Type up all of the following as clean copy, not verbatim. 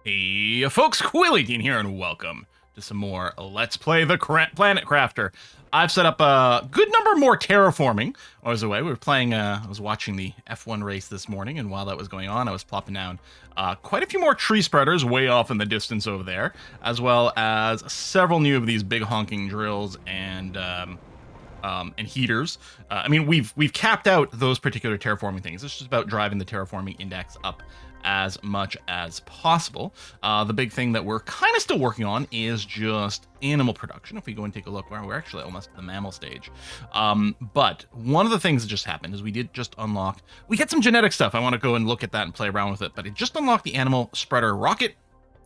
Hey folks, Quilly here and welcome to some more Let's Play the Planet Crafter. I've set up a good number more terraforming. I was away, we were playing, I was watching the F1 race this morning, and while that was going on, I was plopping down quite a few more tree spreaders way off in the distance over there, as well as several new of these big honking drills and heaters. I mean, we've capped out those particular terraforming things. It's just about driving the terraforming index up as much as possible. The big thing that we're kind of still working on is just animal production. If we go and take a look, we're actually almost at the mammal stage. But one of the things that just happened is we did just unlock, we get some genetic stuff. I want to go and look at that and play around with it, but it just unlocked the animal spreader rocket.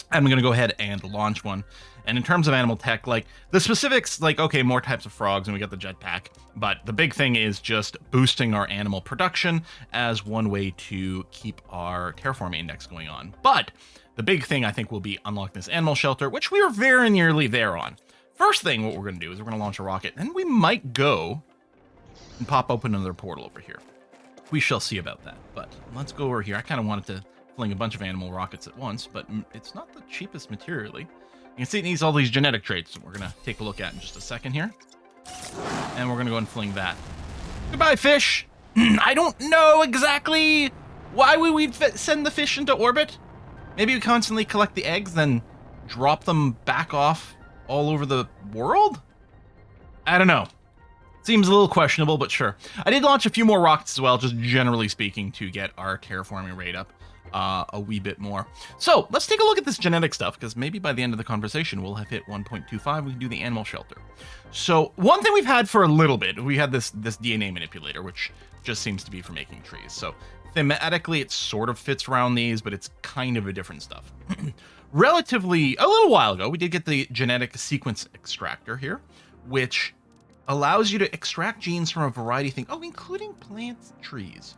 I'm going to go ahead and launch one. And in terms of animal tech, like the specifics, like, okay, more types of frogs and we got the jetpack. But the big thing is just boosting our animal production as one way to keep our terraforming index going on. But the big thing I think will be unlocking this animal shelter, which we are very nearly there on. First thing, what we're going to do is we're going to launch a rocket. And we might go and pop open another portal over here. We shall see about that. But let's go over here. I kind of wanted to fling a bunch of animal rockets at once, but it's not the cheapest materially. You can see it needs all these genetic traits that we're going to take a look at in just a second here. And we're going to go and fling that. Goodbye, fish! I don't know exactly why we would send the fish into orbit. Maybe we constantly collect the eggs, then drop them back off all over the world? I don't know. Seems a little questionable, but sure. I did launch a few more rockets as well, just generally speaking, to get our terraforming rate up a wee bit more. So let's take a look at this genetic stuff, because maybe by the end of the conversation we'll have hit 1.25. We can do the animal shelter. So one thing we've had for a little bit, we had this DNA manipulator, which just seems to be for making trees. So thematically it sort of fits around these, but it's kind of a different stuff. Relatively a little while ago, we did get the genetic sequence extractor here, which allows you to extract genes from a variety of things, including plants, trees.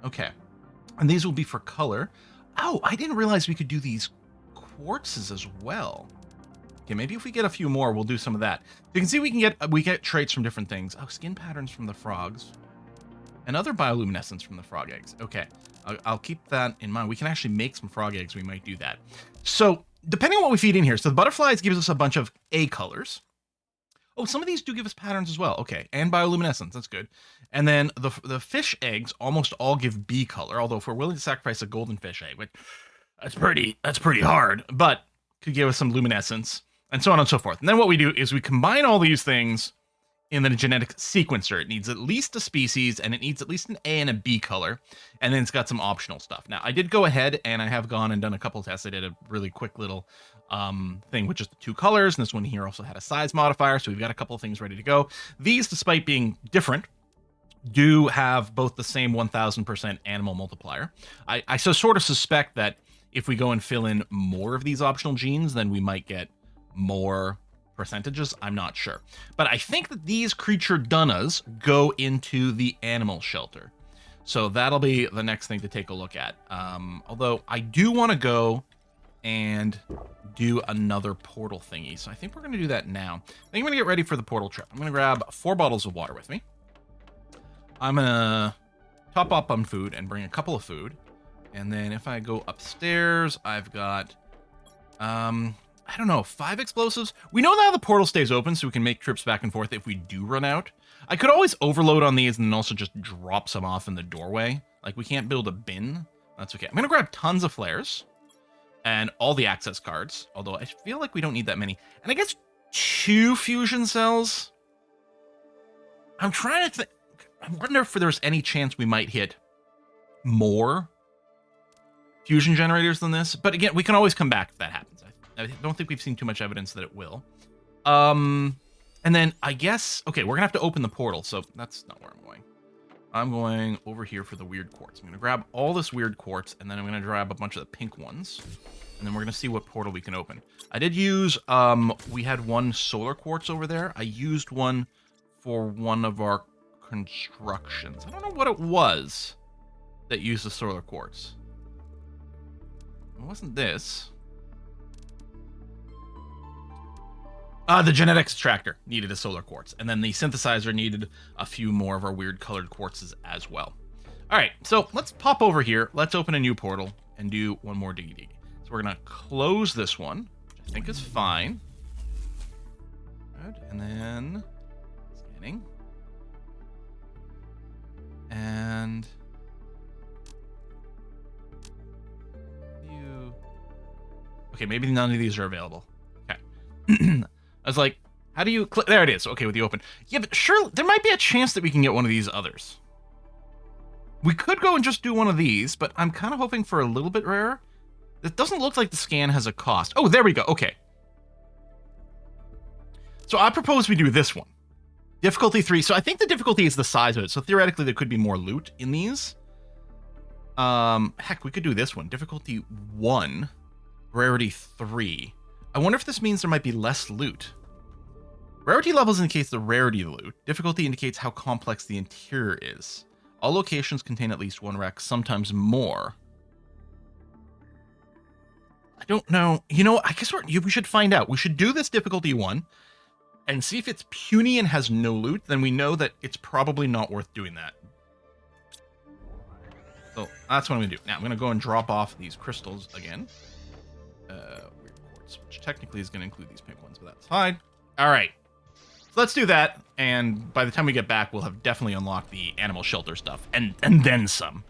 Okay. And these will be for color. Oh, I didn't realize we could do these quartzes as well. Okay, maybe if we get a few more, we'll do some of that. You can see we get traits from different things. Oh, skin patterns from the frogs. And other bioluminescence from the frog eggs. Okay, I'll keep that in mind. We can actually make some frog eggs. We might do that. So, depending on what we feed in here. So the butterflies gives us a bunch of A colors. Oh, some of these do give us patterns as well. Okay, and bioluminescence, that's good. And then the fish eggs almost all give B color, although if we're willing to sacrifice a golden fish egg, which that's pretty hard, but could give us some luminescence, and so on and so forth. And then what we do is we combine all these things in the genetic sequencer. It needs at least a species, and it needs at least an A and a B color, and then it's got some optional stuff. Now, I did go ahead, and I have gone and done a couple tests. I did a really quick little thing with just the two colors, and this one here also had a size modifier, so we've got a couple of things ready to go. These, despite being different, do have both the same 1000% animal multiplier. I so sort of suspect that if we go and fill in more of these optional genes, then we might get more percentages. I'm not sure. But I think that these creature dunnas go into the animal shelter. So that'll be the next thing to take a look at. Although I do want to go and do another portal thingy. So I think we're going to do that now. I think I'm going to get ready for the portal trip. I'm going to grab 4 bottles of water with me. I'm going to top up on food and bring a couple of food. And then if I go upstairs, I've got, I don't know, 5 explosives. We know now the portal stays open, so we can make trips back and forth if we do run out. I could always overload on these and then also just drop some off in the doorway. Like, we can't build a bin. That's okay. I'm going to grab tons of flares and all the access cards, although I feel like we don't need that many. And I guess 2 fusion cells. I'm trying to think. I wonder if there's any chance we might hit more fusion generators than this. But again, we can always come back if that happens. I don't think we've seen too much evidence that it will. And then I guess, okay, we're gonna have to open the portal, so that's not where I'm going. I'm going over here for the weird quartz. I'm gonna grab all this weird quartz, and then I'm gonna grab a bunch of the pink ones, and then we're gonna see what portal we can open. I did use, we had 1 solar quartz over there. I used one for one of our constructions. I don't know what it was that used the solar quartz. It wasn't this. The genetics extractor needed a solar quartz, and then the synthesizer needed a few more of our weird colored quartzes as well. All right, so let's pop over here. Let's open a new portal and do one more diggy diggy. So So we're going to close this one, which I think is fine. Good. And then scanning. And okay, maybe none of these are available. Okay. I was like, how do you click? There it is. Okay, with the open. Yeah, but sure, there might be a chance that we can get one of these others. We could go and just do one of these, but I'm kind of hoping for a little bit rarer. It doesn't look like the scan has a cost. Oh, there we go. Okay. So I propose we do this one. Difficulty 3. So I think the difficulty is the size of it. So theoretically, there could be more loot in these. Heck, we could do this one. Difficulty 1. Rarity 3. I wonder if this means there might be less loot. Rarity levels indicates the rarity of the loot. Difficulty indicates how complex the interior is. All locations contain at least one wreck, sometimes more. I don't know. You know, I guess we should find out. We should do this difficulty 1 and see if it's puny and has no loot. Then we know that it's probably not worth doing that. So that's what I'm going to do. Now I'm going to go and drop off these crystals again. Weird quartz, which technically is going to include these pink ones, but that's fine. All right. So let's do that. And by the time we get back, we'll have definitely unlocked the animal shelter stuff and then some.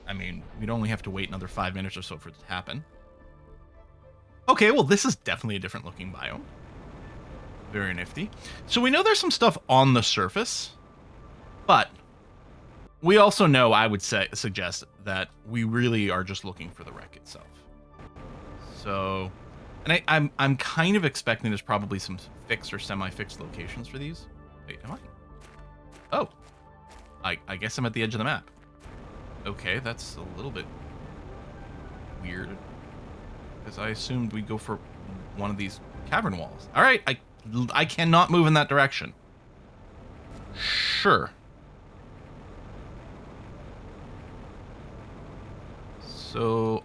I mean, we'd only have to wait another 5 minutes or so for it to happen. Okay, well, this is definitely a different looking biome. Very nifty. So we know there's some stuff on the surface, but we also know, I would suggest that we really are just looking for the wreck itself. So, and I'm kind of expecting there's probably some fixed or semi-fixed locations for these. Wait, am I? Oh, I guess I'm at the edge of the map. Okay, that's a little bit weird, because I assumed we'd go for one of these cavern walls. All right, I cannot move in that direction. Sure. So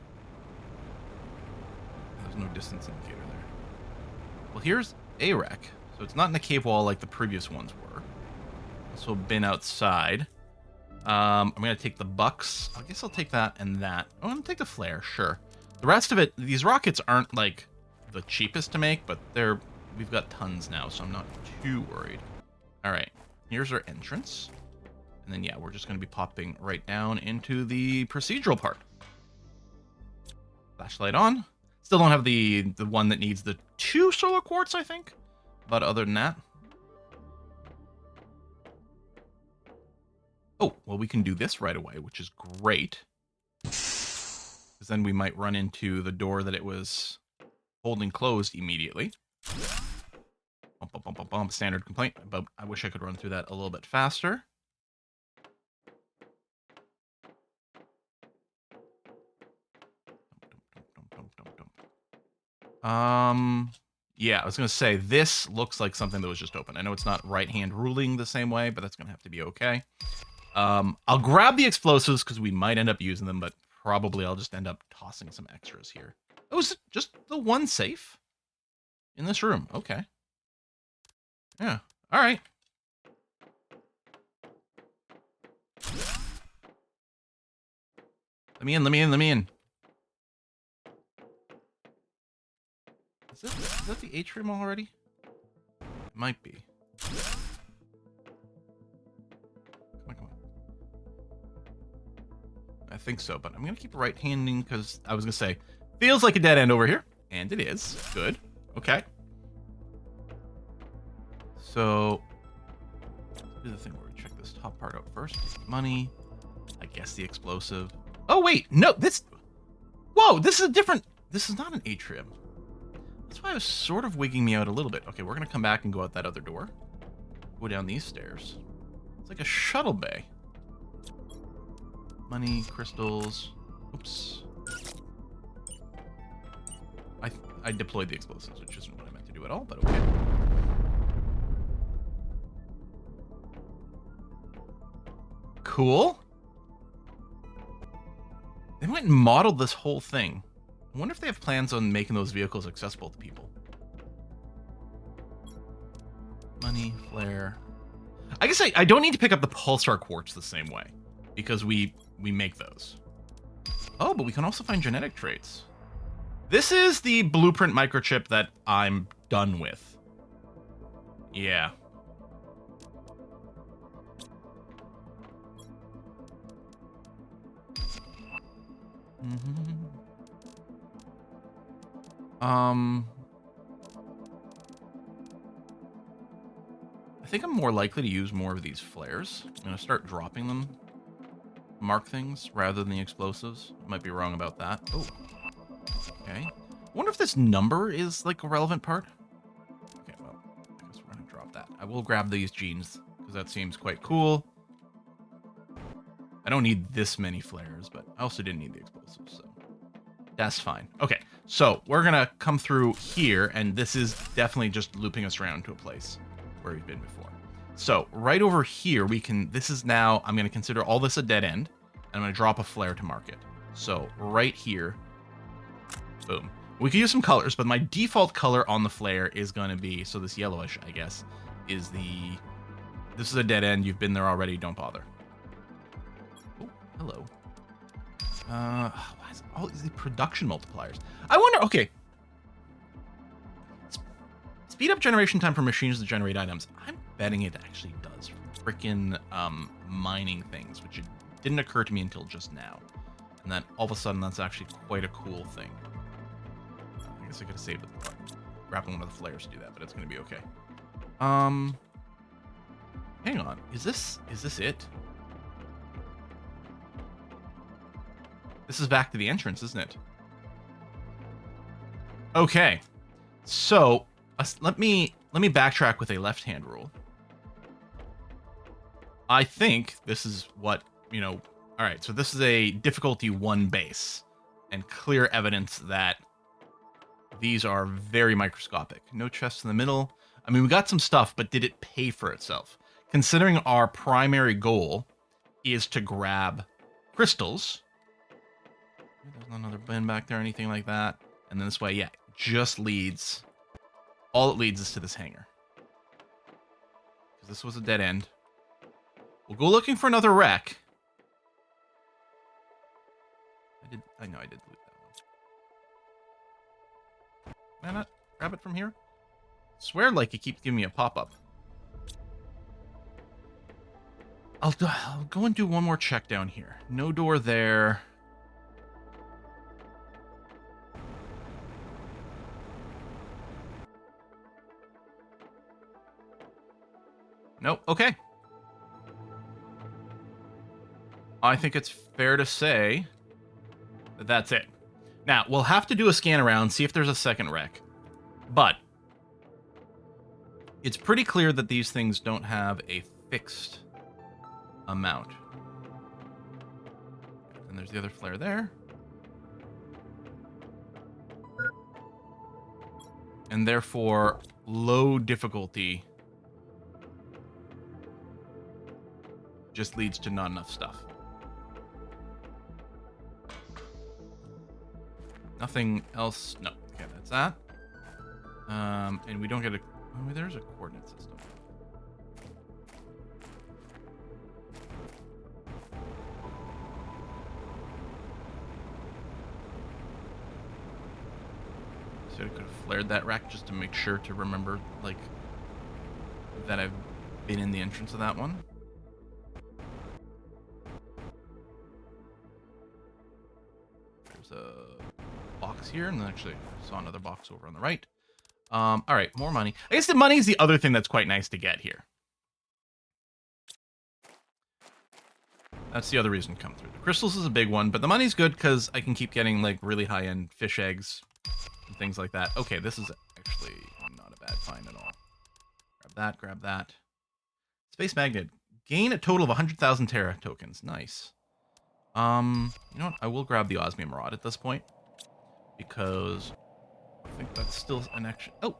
there's no distance indicator there. Well, here's a wreck. So it's not in a cave wall like the previous ones were. Also been outside. I'm gonna take the bucks. I guess I'll take that and that. I'm gonna take the flare, sure. The rest of it, these rockets aren't like the cheapest to make, but we've got tons now, so I'm not too worried. All right, here's our entrance. And then, yeah, we're just gonna be popping right down into the procedural part. Flashlight on. Still don't have the one that needs the 2 solar quartz, I think. But other than that. Oh, well, we can do this right away, which is great. Because then we might run into the door that it was holding closed immediately. Bump, bump, bump, bump, bump. Standard complaint, but I wish I could run through that a little bit faster. Yeah, I was going to say, this looks like something that was just open. I know it's not right-hand ruling the same way, but that's going to have to be okay. I'll grab the explosives because we might end up using them, but probably I'll just end up tossing some extras here. Oh, is it just the one safe in this room? Okay. Yeah. All right. Let me in, let me in, let me in. Is that the atrium already? It might be. Come on, come on. I think so, but I'm going to keep right-handing because I was going to say, feels like a dead end over here. And it is. Good. Okay. So, let's do the thing where we check this top part out first. Money. I guess the explosive. Oh, wait. No, this... Whoa, this is a different... This is not an atrium. That's why it was sort of wigging me out a little bit. Okay, we're going to come back and go out that other door. Go down these stairs. It's like a shuttle bay. Money, crystals. Oops. I deployed the explosives, which isn't what I meant to do at all, but okay. Cool. They went and modeled this whole thing. I wonder if they have plans on making those vehicles accessible to people. Money, flare. I guess I don't need to pick up the pulsar quartz the same way, because we make those. Oh, but we can also find genetic traits. This is the blueprint microchip that I'm done with. Yeah. I think I'm more likely to use more of these flares. I'm gonna start dropping them. Mark things rather than the explosives. Might be wrong about that. Oh. Okay. I wonder if this number is like a relevant part. Okay, well, I guess we're gonna drop that. I will grab these genes because that seems quite cool. I don't need this many flares, but I also didn't need the explosives, so that's fine. Okay, so we're gonna come through here, and this is definitely just looping us around to a place where we've been before. So right over here, we can, this is now, I'm gonna consider all this a dead end, and I'm gonna drop a flare to mark it. So right here, boom. We could use some colors, but my default color on the flare is gonna be, so this yellowish, I guess, is the, this is a dead end, you've been there already, don't bother. Oh, hello. Why is all these production multipliers? I wonder, okay. Speed up generation time for machines to generate items. I'm betting it actually does freaking mining things, which it didn't occur to me until just now. And then all of a sudden, that's actually quite a cool thing. I guess I could have saved it, grabbing one of the flares to do that, but it's going to be okay. Hang on. Is this it? This is back to the entrance, isn't it? Okay. So, let me backtrack with a left-hand rule. I think this is what, you know, all right, so this is a difficulty 1 base and clear evidence that these are very microscopic. No chests in the middle. I mean, we got some stuff, but did it pay for itself? Considering our primary goal is to grab crystals. There's not another bin back there or anything like that. And then this way, yeah, just leads, all it leads is to this hangar. Because this was a dead end. We'll go looking for another wreck. I know I did loot that one. Can I not grab it from here? I swear like it keeps giving me a pop-up. I'll go and do one more check down here. No door there. Nope. Okay. I think it's fair to say that that's it. Now, we'll have to do a scan around, see if there's a second wreck. But it's pretty clear that these things don't have a fixed amount. And there's the other flare there. And therefore, low difficulty just leads to not enough stuff. Nothing else. No. Okay, that's that. And we don't get a... Oh, there's a coordinate system. So I could have flared that rack just to make sure to remember, like, that I've been in the entrance of that one. There's a box here, and then actually I saw another box over on the right. All right, more money. I guess the money is the other thing that's quite nice to get here. That's the other reason to come through. The crystals is a big one, but the money's good because I can keep getting like really high-end fish eggs and things like that. Okay, this is actually not a bad find at all. Grab that, grab that. Space magnet. Gain a total of 100,000 Terra tokens. Nice. You know what? I will grab the osmium rod at this point because I think that's still an action. Oh,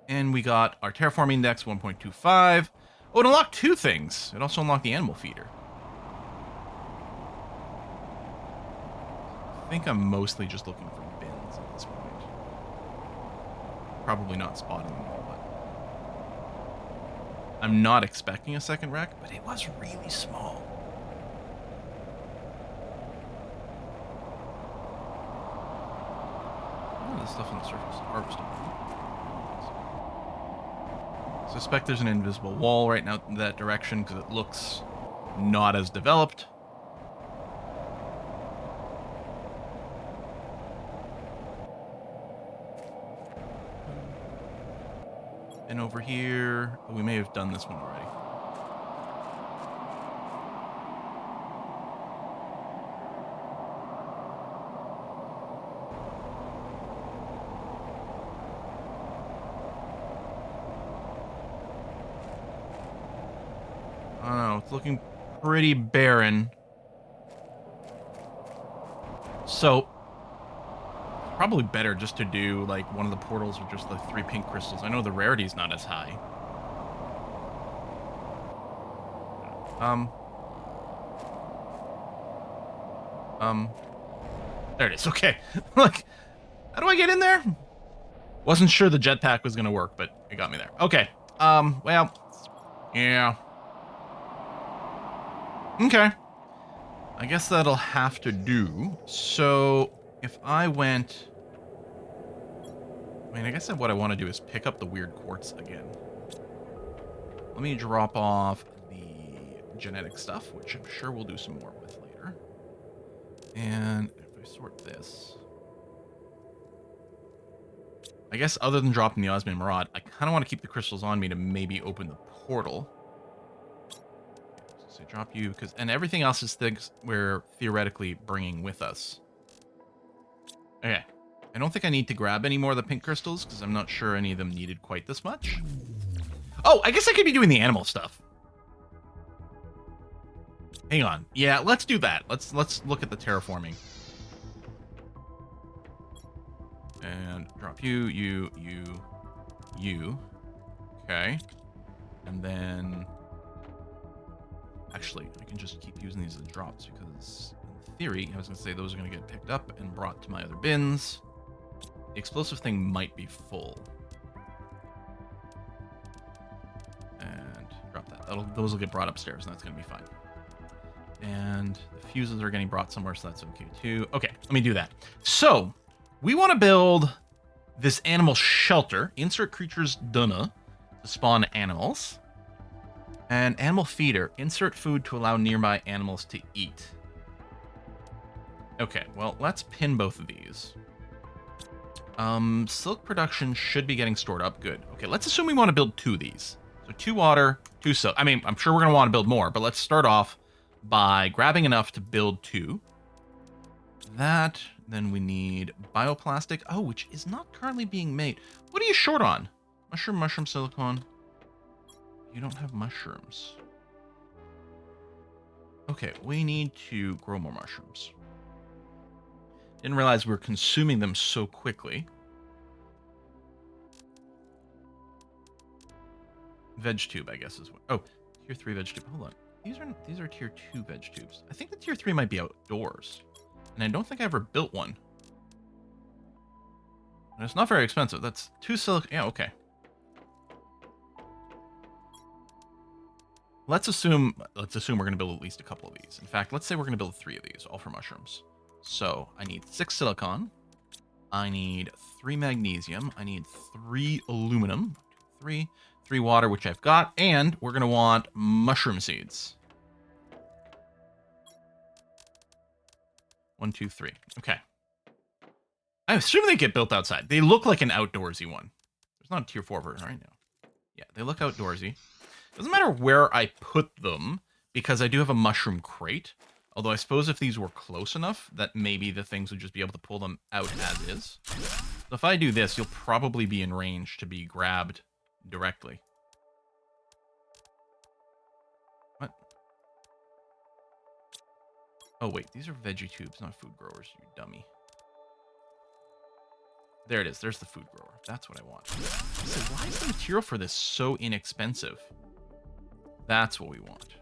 and we got our terraforming index 1.25. Oh, it unlocked 2 things. It also unlocked the animal feeder. I think I'm mostly just looking for bins at this point. Probably not spotting them all, but I'm not expecting a second wreck, but it was really small. the stuff on the surface. Harvestable. Suspect there's an invisible wall right now in that direction because it looks not as developed. And over here, oh, we may have done this one already. I don't know, it's looking pretty barren. So, probably better just to do like one of the portals with just the 3 pink crystals. I know the rarity's not as high. There it is. Okay. Like, how do I get in there? Wasn't sure the jetpack was gonna work, but it got me there. Okay. Well, yeah. Okay. I guess that'll have to do. So, if I went... I mean, I guess what I want to do is pick up the weird quartz again. Let me drop off the genetic stuff, which I'm sure we'll do some more with later. And if I sort this... I guess other than dropping the Osmium Rod, I kind of want to keep the crystals on me to maybe open the portal. So drop you, because... And everything else is things we're theoretically bringing with us. Okay. I don't think I need to grab any more of the pink crystals, because I'm not sure any of them needed quite this much. Oh, I guess I could be doing the animal stuff. Hang on. Yeah, let's do that. Let's look at the terraforming. And drop you. Okay. And then... Actually, I can just keep using these as drops, because in theory, I was going to say those are going to get picked up and brought to my other bins. The explosive thing might be full. And drop that. Those will get brought upstairs, and that's going to be fine. And the fuses are getting brought somewhere, so that's okay too. Okay, let me do that. So, we want to build this animal shelter. Insert creatures dunna to spawn animals. And animal feeder. Insert food to allow nearby animals to eat. Okay, well, let's pin both of these. Silk production should be getting stored up. Good. Okay, let's assume we want to build 2 of these. So 2 water, 2 silk. I mean, I'm sure we're going to want to build more, but let's start off by grabbing enough to build 2. That, then we need bioplastic. Oh, which is not currently being made. What are you short on? Mushroom, silicone. You don't have mushrooms. Okay, we need to grow more mushrooms. Didn't realize we were consuming them so quickly. Veg tube, I guess is what. Oh, tier 3 veg tube. Hold on. These are tier 2 veg tubes. I think the tier 3 might be outdoors. And I don't think I ever built one. And it's not very expensive. That's 2 silicon. Yeah, okay. Let's assume we're going to build at least a couple of these. In fact, let's say we're going to build 3 of these, all for mushrooms. So I need 6 silicon. I need 3 magnesium. I need 3 aluminum. 3 water, which I've got. And we're going to want mushroom seeds. 1, 2, 3. Okay. I assume they get built outside. They look like an outdoorsy one. There's not a tier 4 version right now. Yeah, they look outdoorsy. Doesn't matter where I put them, because I do have a mushroom crate. Although I suppose if these were close enough, that maybe the things would just be able to pull them out as is. So if I do this, you'll probably be in range to be grabbed directly. What? Oh, wait. These are veggie tubes, not food growers, you dummy. There it is. There's the food grower. That's what I want. So why is the material for this so inexpensive? That's what we want.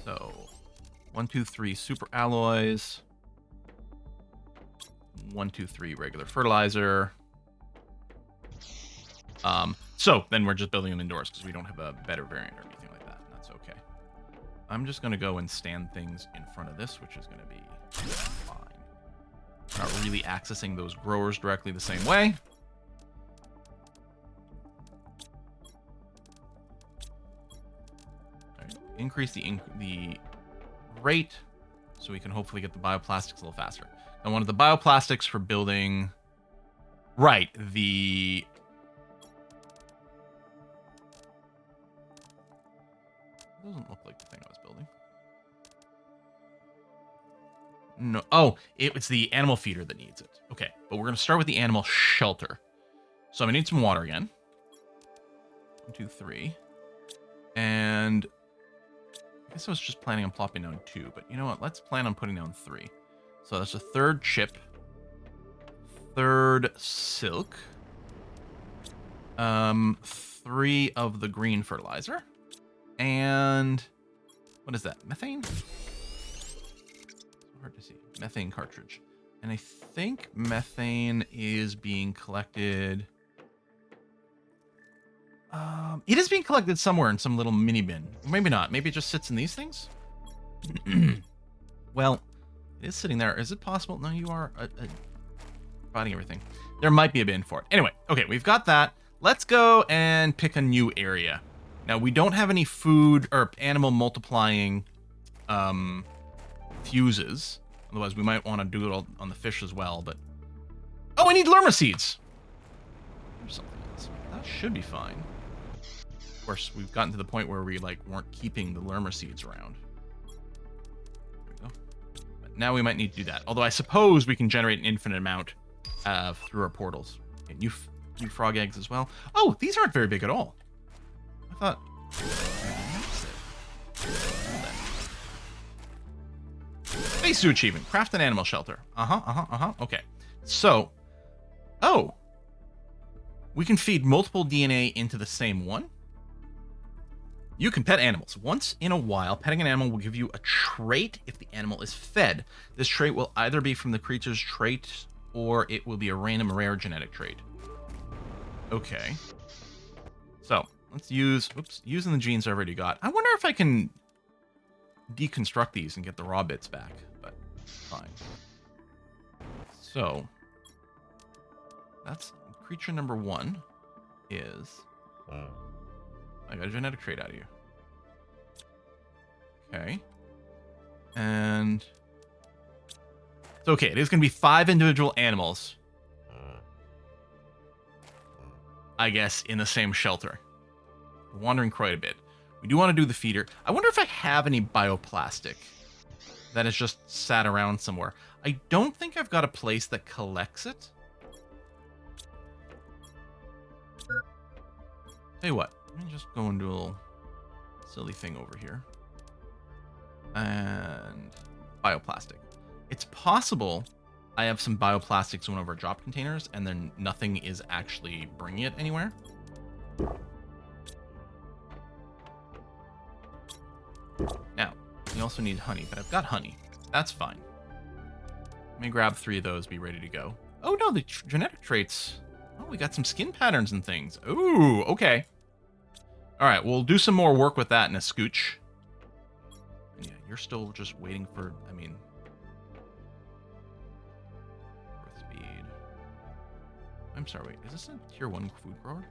So, 1, 2, 3 super alloys. 1, 2, 3 regular fertilizer. So then we're just building them indoors because we don't have a better variant or anything like that. That's okay. I'm just going to go and stand things in front of this, which is going to be fine. Not really accessing those growers directly the same way. All right, increase the rate so we can hopefully get the bioplastics a little faster. I wanted the bioplastics for building... Right, the... It doesn't look like the thing I was building. No. Oh, it's the animal feeder that needs it. Okay, but we're going to start with the animal shelter. So I'm going to need some water again. 1, 2, 3. And I guess I was just planning on plopping down 2, but you know what? Let's plan on putting down 3. So that's a third chip. Third silk. 3 of the green fertilizer. And what is that? Methane? Hard to see. Methane cartridge. And I think methane is being collected. It is being collected somewhere in some little mini bin. Maybe not. Maybe it just sits in these things. Well, it is sitting there. Is it possible? No, you are providing everything. There might be a bin for it. Anyway, okay, we've got that. Let's go and pick a new area. Now, we don't have any food or animal multiplying fuses. Otherwise, we might want to do it on the fish as well, but... Oh, I need lerma seeds! There's something else. That should be fine. Of course, we've gotten to the point where we, like, weren't keeping the lerma seeds around. There we go. But now we might need to do that. Although I suppose we can generate an infinite amount through our portals. Okay, new frog eggs as well. Oh, these aren't very big at all. I thought... Phase 2 achievement. Craft an animal shelter. Okay. So... Oh! We can feed multiple DNA into the same one. You can pet animals. Once in a while, petting an animal will give you a trait if the animal is fed. This trait will either be from the creature's trait, or it will be a random rare genetic trait. Okay. So, let's use... Oops. Using the genes I already got. I wonder if I can deconstruct these and get the raw bits back. But, fine. So... That's... Creature number 1 is... I got a genetic trait out of you. Okay. And... It's okay. It is going to be 5 individual animals. I guess, in the same shelter. We're wandering quite a bit. We do want to do the feeder. I wonder if I have any bioplastic that has just sat around somewhere. I don't think I've got a place that collects it. Tell you what, let me just go and do a little silly thing over here. And bioplastic. It's possible I have some bioplastics in one of our drop containers, and then nothing is actually bringing it anywhere. Now, we also need honey, but I've got honey. That's fine. Let me grab 3 of those, be ready to go. Oh no, the genetic traits. Oh, we got some skin patterns and things. Ooh, okay. All right, we'll do some more work with that in a scooch. And yeah, you're still just waiting for, I mean... Growth speed. I'm sorry, wait, is this a tier 1 food grower?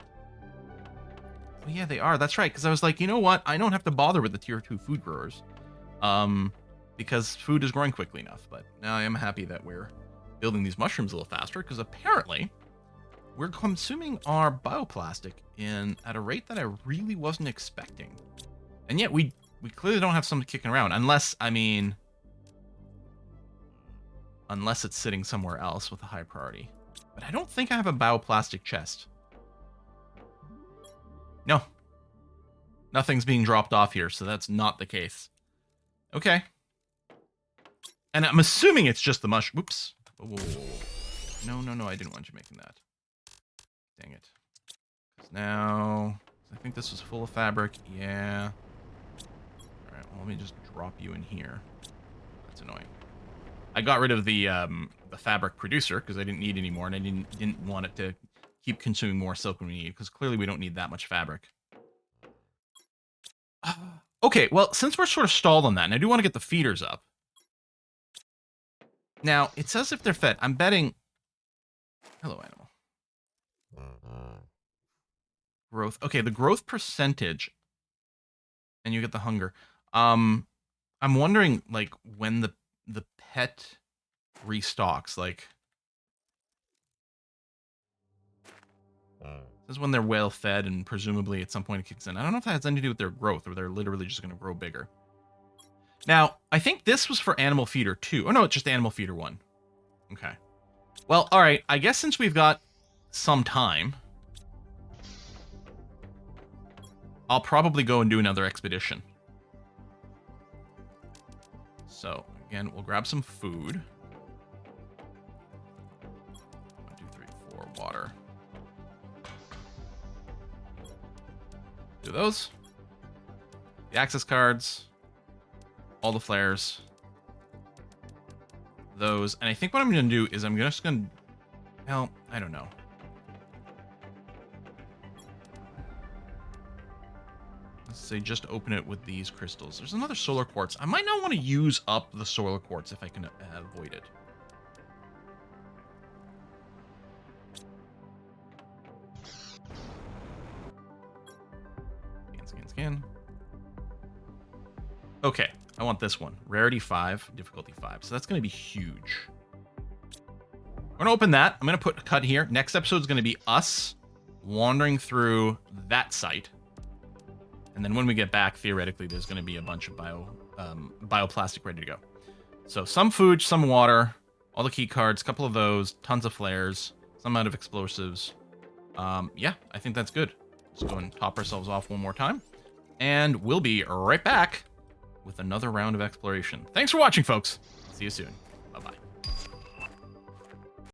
Oh yeah, they are, that's right, because I was like, you know what? I don't have to bother with the tier 2 food growers. Because food is growing quickly enough, but now I am happy that we're building these mushrooms a little faster, because apparently... We're consuming our bioplastic at a rate that I really wasn't expecting. And yet we clearly don't have something kicking around. Unless, I mean... Unless it's sitting somewhere else with a high priority. But I don't think I have a bioplastic chest. No. Nothing's being dropped off here, so that's not the case. Okay. And I'm assuming it's just the mushroom. Oops. Whoa. No, I didn't want you making that. Dang it. 'Cause now, I think this was full of fabric. Yeah. Alright, well, let me just drop you in here. That's annoying. I got rid of the fabric producer because I didn't need any more, and I didn't want it to keep consuming more silk than we need, because clearly we don't need that much fabric. Okay, well, since we're sort of stalled on that, and I do want to get the feeders up. Now, it says if they're fed. I'm betting... Hello, animal. Growth. Okay, the growth percentage. And you get the hunger. I'm wondering, like, when the pet restocks, like... This is when they're well fed, and presumably at some point it kicks in. I don't know if that has anything to do with their growth, or they're literally just going to grow bigger. Now, I think this was for Animal Feeder 2. Oh, no, it's just Animal Feeder 1. Okay. Well, all right. I guess since we've got some time, I'll probably go and do another expedition. So, again, we'll grab some food. 1, 2, 3, 4, water. Do those. The access cards. All the flares. Those. And I think what I'm going to do is I'm just going to... Well, I don't know. Let's say just open it with these crystals. There's another solar quartz. I might not want to use up the solar quartz if I can avoid it. Scan. Okay, I want this one. Rarity 5, difficulty 5. So that's going to be huge. We're going to open that. I'm going to put a cut here. Next episode is going to be us wandering through that site. And then when we get back, theoretically, there's going to be a bunch of bioplastic ready to go. So some food, some water, all the key cards, a couple of those, tons of flares, some amount of explosives. Yeah, I think that's good. Let's go and top ourselves off one more time. And we'll be right back with another round of exploration. Thanks for watching, folks. See you soon.